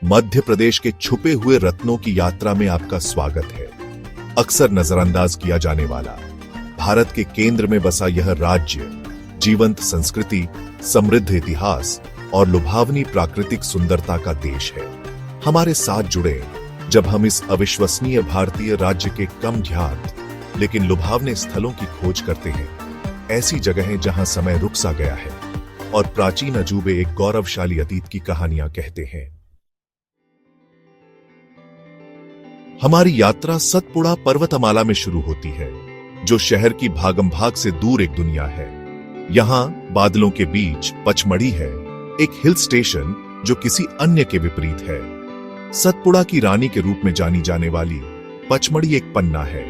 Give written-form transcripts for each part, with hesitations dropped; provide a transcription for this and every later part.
मध्य प्रदेश के छुपे हुए रत्नों की यात्रा में आपका स्वागत है। अक्सर नजरअंदाज किया जाने वाला भारत के केंद्र में बसा यह राज्य जीवंत संस्कृति, समृद्ध इतिहास और लुभावनी प्राकृतिक सुंदरता का देश है। हमारे साथ जुड़े जब हम इस अविश्वसनीय भारतीय राज्य के कम ध्यात लेकिन लुभावने स्थलों की खोज करते हैं, ऐसी जगहें जहां समय रुक सा गया है और प्राचीन अजूबे एक गौरवशाली अतीत की कहानियां कहते हैं। हमारी यात्रा सतपुड़ा पर्वतमाला में शुरू होती है, जो शहर की भागम-भाग से दूर एक दुनिया है। यहां बादलों के बीच पचमढ़ी है, एक हिल स्टेशन जो किसी अन्य के विपरीत है। सतपुड़ा की रानी के रूप में जानी जाने वाली पचमढ़ी एक पन्ना है,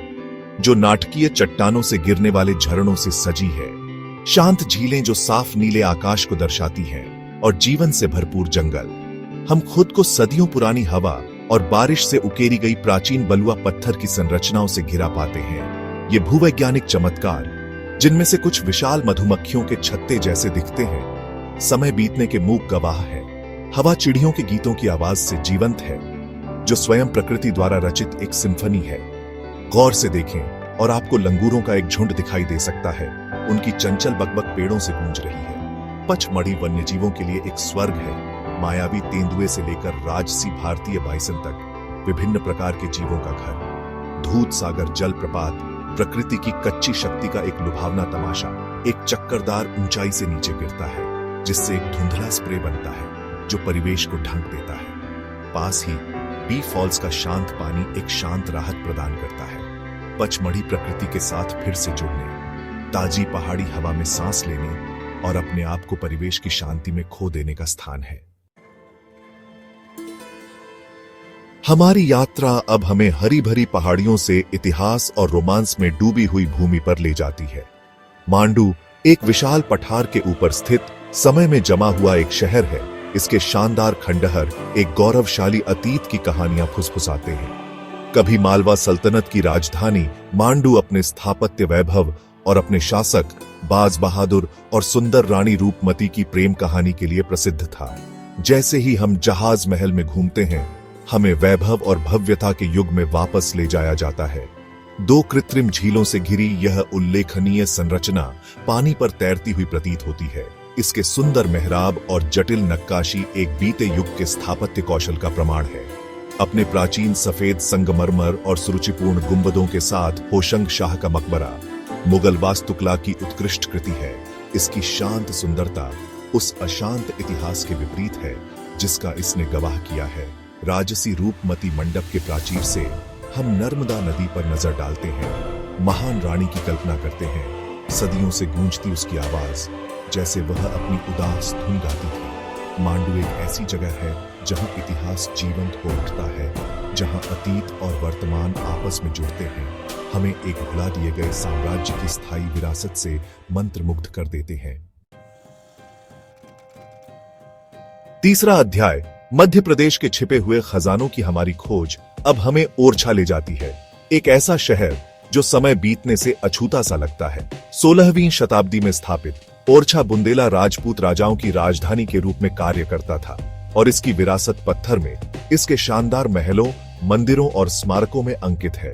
जो नाटकीय चट्टानों से गिरने वाले झरनों से सजी है। शांत झीलें जो साफ नीले आकाश को दर्शाती हैं और जीवन से भरपूर जंगल। हम खुद को सदियों पुरानी हवा और बारिश से उकेरी गई प्राचीन बलुआ पत्थर की संरचनाओं से घिरा पाते हैं। ये भूवैज्ञानिक चमत्कार, जिनमें से कुछ विशाल मधुमक्खियों के छत्ते जैसे दिखते हैं, समय बीतने के मूक गवाह है। हवा चिड़ियों के गीतों की आवाज से जीवंत है, जो स्वयं प्रकृति द्वारा रचित एक सिम्फनी है। गौर से देखें और आपको लंगूरों का एक झुंड दिखाई दे सकता है। उनकी चंचल बकबक पेड़ों से गूंज रही है। पचमढ़ी वन्यजीवों के लिए एक स्वर्ग है। मायावी तेंदुए से लेकर राजसी भारतीय बाइसन तक विभिन्न प्रकार के जीवों का घर। दूध सागर जलप्रपात प्रकृति की कच्ची शक्ति का एक लुभावना तमाशा। एक चक्करदार ऊंचाई से नीचे गिरता है, जिससे एक धुंधला स्प्रे बनता है जो परिवेश को ढंक देता है। पास ही बी फॉल्स का शांत पानी एक शांत राहत प्रदान करता है। पचमढ़ी प्रकृति के साथ फिर से जुड़ने, ताजी पहाड़ी हवा में सांस लेने और अपने आप को परिवेश की शांति में खो देने का स्थान है। हमारी यात्रा अब हमें हरी भरी पहाड़ियों से इतिहास और रोमांस में डूबी हुई भूमि पर ले जाती है। मांडू एक विशाल पठार के ऊपर स्थित समय में जमा हुआ एक शहर है। इसके शानदार खंडहर एक गौरवशाली अतीत की कहानियां फुसफुसाते हैं। कभी मालवा सल्तनत की राजधानी मांडू अपने स्थापत्य वैभव और अपने शासक बाज बहादुर और सुंदर रानी रूपमती की प्रेम कहानी के लिए प्रसिद्ध था। जैसे ही हम जहाज महल में घूमते हैं, हमें वैभव और भव्यता के युग में वापस ले जाया जाता है। दो कृत्रिम झीलों से घिरी यह उल्लेखनीय संरचना पानी पर तैरती हुई प्रतीत होती है। इसके सुंदर मेहराब और जटिल नक्काशी एक बीते युग के स्थापत्य कौशल का प्रमाण है। अपने प्राचीन सफेद संगमरमर और सुरुचिपूर्ण गुंबदों के साथ होशंग शाह का मकबरा मुगल वास्तुकला की उत्कृष्ट कृति है। इसकी शांत सुंदरता उस अशांत इतिहास के विपरीत है जिसका इसने गवाह किया है। राजसी रूपमती मंडप के प्राचीर से हम नर्मदा नदी पर नजर डालते हैं। महान रानी की कल्पना करते हैं, सदियों से गूंजती उसकी आवाज जैसे वह अपनी उदास धुन गाती थी। मांडू एक ऐसी जगह है जहां इतिहास जीवंत हो उठता है, जहां अतीत और वर्तमान आपस में जुड़ते हैं, हमें एक भुला दिए गए साम्राज्य की स्थायी विरासत से मंत्रमुग्ध कर देते हैं। तीसरा अध्याय, मध्य प्रदेश के छिपे हुए खजानों की हमारी खोज अब हमें ओरछा ले जाती है। एक ऐसा शहर जो समय बीतने से अछूता सा लगता है। 16वीं शताब्दी में स्थापित ओरछा बुंदेला राजपूत राजाओं की राजधानी के रूप में कार्य करता था और इसकी विरासत पत्थर में इसके शानदार महलों, मंदिरों और स्मारकों में अंकित है।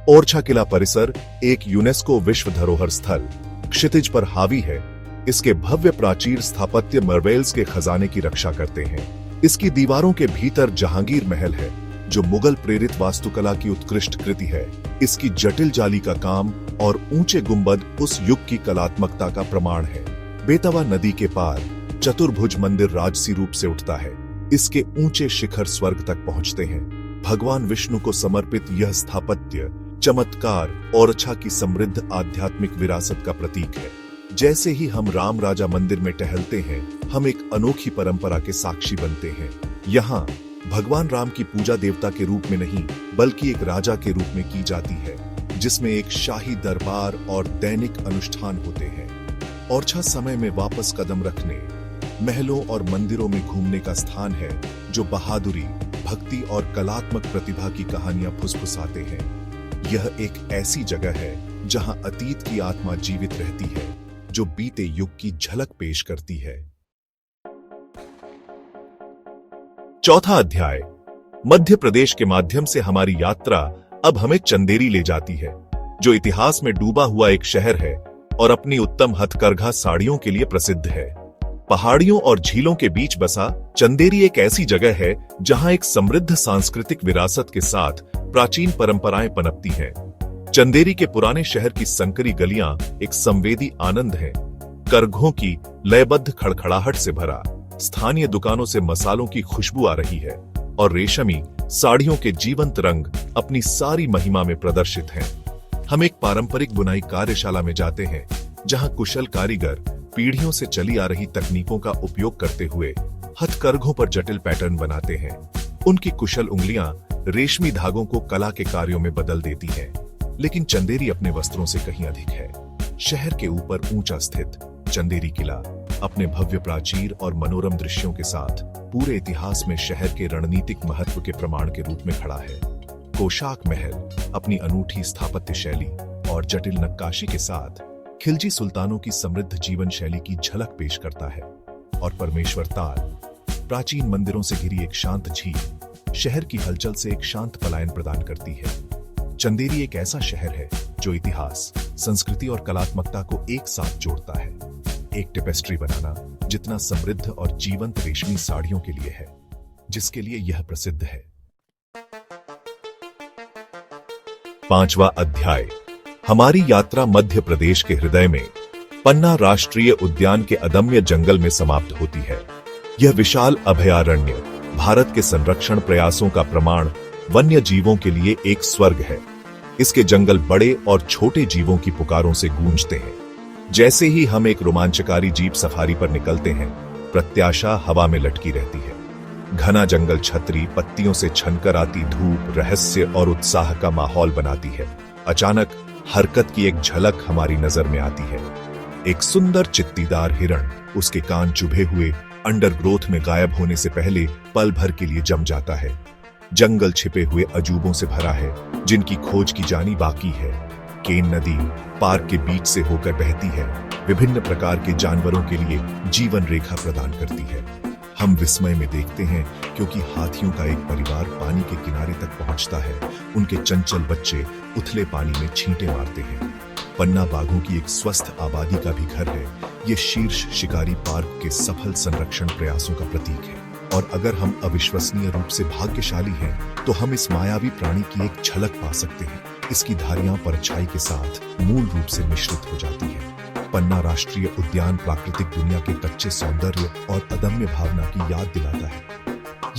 ओरछा किला परिसर एक यूनेस्को विश्व धरोहर स्थल क्षितिज पर हावी है। इसके भव्य प्राचीर स्थापत्य मर्वेल्स के खजाने की रक्षा करते हैं। इसकी दीवारों के भीतर जहांगीर महल है, जो मुगल प्रेरित वास्तुकला की उत्कृष्ट कृति है। इसकी जटिल जाली का काम और ऊंचे गुंबद उस युग की कलात्मकता का प्रमाण है। बेतवा नदी के पार चतुर्भुज मंदिर राजसी रूप से उठता है। इसके ऊंचे शिखर स्वर्ग तक पहुंचते हैं। भगवान विष्णु को समर्पित यह स्थापत्य चमत्कार ओरछा की समृद्ध आध्यात्मिक विरासत का प्रतीक है। जैसे ही हम राम राजा मंदिर में टहलते हैं, हम एक अनोखी परंपरा के साक्षी बनते हैं। यहाँ भगवान राम की पूजा देवता के रूप में नहीं, बल्कि एक राजा के रूप में की जाती है, जिसमें एक शाही दरबार और दैनिक अनुष्ठान होते हैं। ओरछा समय में वापस कदम रखने, महलों और मंदिरों में घूमने का स्थान है, जो बहादुरी, भक्ति और कलात्मक प्रतिभा की कहानियां फुसफुसाते हैं। यह एक ऐसी जगह है जहां अतीत की आत्मा जीवित रहती है, जो बीते युग की झलक पेश करती है। चौथा अध्याय। मध्य प्रदेश के माध्यम से हमारी यात्रा अब हमें चंदेरी ले जाती है, जो इतिहास में डूबा हुआ एक शहर है और अपनी उत्तम हथकरघा साड़ियों के लिए प्रसिद्ध है। पहाड़ियों और झीलों के बीच बसा चंदेरी एक ऐसी जगह है जहां एक समृद्ध सांस्कृतिक विरासत के साथ प्राचीन परंपराएं पनपती हैं। चंदेरी के पुराने शहर की संकरी गलियां एक संवेदी आनंद है। करघों की लयबद्ध खड़खड़ाहट से भरा स्थानीय दुकानों से मसालों की खुशबू आ रही है और रेशमी साड़ियों के जीवंत रंग अपनी सारी महिमा में प्रदर्शित हैं। हम एक पारंपरिक बुनाई कार्यशाला में जाते हैं, जहां कुशल कारीगर पीढ़ियों से चली आ रही तकनीकों का उपयोग करते हुए हथकरघों पर जटिल पैटर्न बनाते हैं। उनकी कुशल उंगलियां रेशमी धागों को कला के कार्यों में बदल देती हैं। लेकिन चंदेरी अपने वस्त्रों से कहीं अधिक है। शहर के ऊपर ऊंचा स्थित चंदेरी किला अपने भव्य प्राचीर और मनोरम दृश्यों के साथ पूरे इतिहास में शहर के रणनीतिक महत्व के प्रमाण के रूप में खड़ा है। कोशाक महल अपनी अनूठी स्थापत्य शैली और जटिल नक्काशी के साथ खिलजी सुल्तानों की समृद्ध जीवन शैली की झलक पेश करता है, और परमेश्वर ताल प्राचीन मंदिरों से घिरी एक शांत झील शहर की हलचल से एक शांत पलायन प्रदान करती है। चंदेरी एक ऐसा शहर है जो इतिहास, संस्कृति और कलात्मकता को एक साथ जोड़ता है। एक टेपेस्ट्री बनाना जितना समृद्ध और जीवंत रेशमी साड़ियों के लिए है, जिसके लिए यह प्रसिद्ध है। पांचवा अध्याय। हमारी यात्रा मध्य प्रदेश के हृदय में पन्ना राष्ट्रीय उद्यान के अदम्य जंगल में समाप्त होती है। यह विशाल अभयारण्य भारत के संरक्षण प्रयासों का प्रमाण वन्य जीवों के लिए एक स्वर्ग है। इसके जंगल बड़े और छोटे जीवों की पुकारों से गूंजते हैं। जैसे ही हम एक रोमांचकारी जीप सफारी पर निकलते हैं, प्रत्याशा हवा में लटकी रहती है। घना जंगल छतरी, पत्तियों से छनकर आती धूप रहस्य और उत्साह का माहौल बनाती है। अचानक हरकत की एक झलक हमारी नजर में आती है। एक सुंदर चित्तीदार हिरण उसके कान चुभे हुए अंडरग्रोथ में गायब होने से पहले पल भर के लिए जम जाता है। जंगल छिपे हुए अजूबों से भरा है, जिनकी खोज की जानी बाकी है। केन नदी पार्क के बीच से होकर बहती है, विभिन्न प्रकार के जानवरों के लिए जीवन रेखा प्रदान करती है। हम विस्मय में देखते हैं क्योंकि हाथियों का एक परिवार पानी के किनारे तक पहुंचता है। उनके चंचल बच्चे उथले पानी में छींटे मारते हैं। पन्ना बाघों की एक स्वस्थ आबादी का भी घर है। ये शीर्ष शिकारी पार्क के सफल संरक्षण प्रयासों का प्रतीक है। और अगर हम अविश्वसनीय रूप से भाग्यशाली हैं, तो हम इस मायावी प्राणी की एक झलक पा सकते हैं। इसकी धारियां परछाई के साथ मूल रूप से मिश्रित हो जाती है। पन्ना राष्ट्रीय उद्यान प्राकृतिक दुनिया के कच्चे सौंदर्य और अदम्य भावना की याद दिलाता है।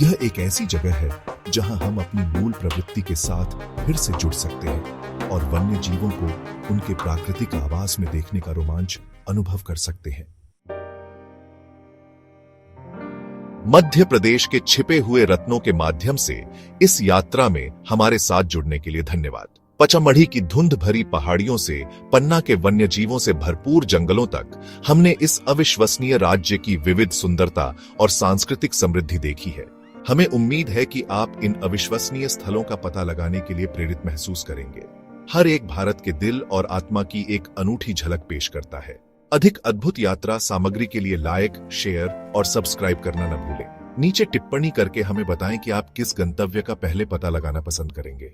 यह एक ऐसी जगह है जहां हम अपनी मूल प्रवृत्ति के साथ फिर से जुड़ सकते हैं और वन्य जीवों को उनके प्राकृतिक आवास में देखने का रोमांच अनुभव कर सकते हैं। मध्य प्रदेश के छिपे हुए रत्नों के माध्यम से इस यात्रा में हमारे साथ जुड़ने के लिए धन्यवाद। पचमढ़ी की धुंध भरी पहाड़ियों से पन्ना के वन्य जीवों से भरपूर जंगलों तक हमने इस अविश्वसनीय राज्य की विविध सुंदरता और सांस्कृतिक समृद्धि देखी है। हमें उम्मीद है कि आप इन अविश्वसनीय स्थलों का पता लगाने के लिए प्रेरित महसूस करेंगे। हर एक भारत के दिल और आत्मा की एक अनूठी झलक पेश करता है। अधिक अद्भुत यात्रा सामग्री के लिए लाइक, शेयर और सब्सक्राइब करना न भूलें। नीचे टिप्पणी करके हमें बताएं कि आप किस गंतव्य का पहले पता लगाना पसंद करेंगे।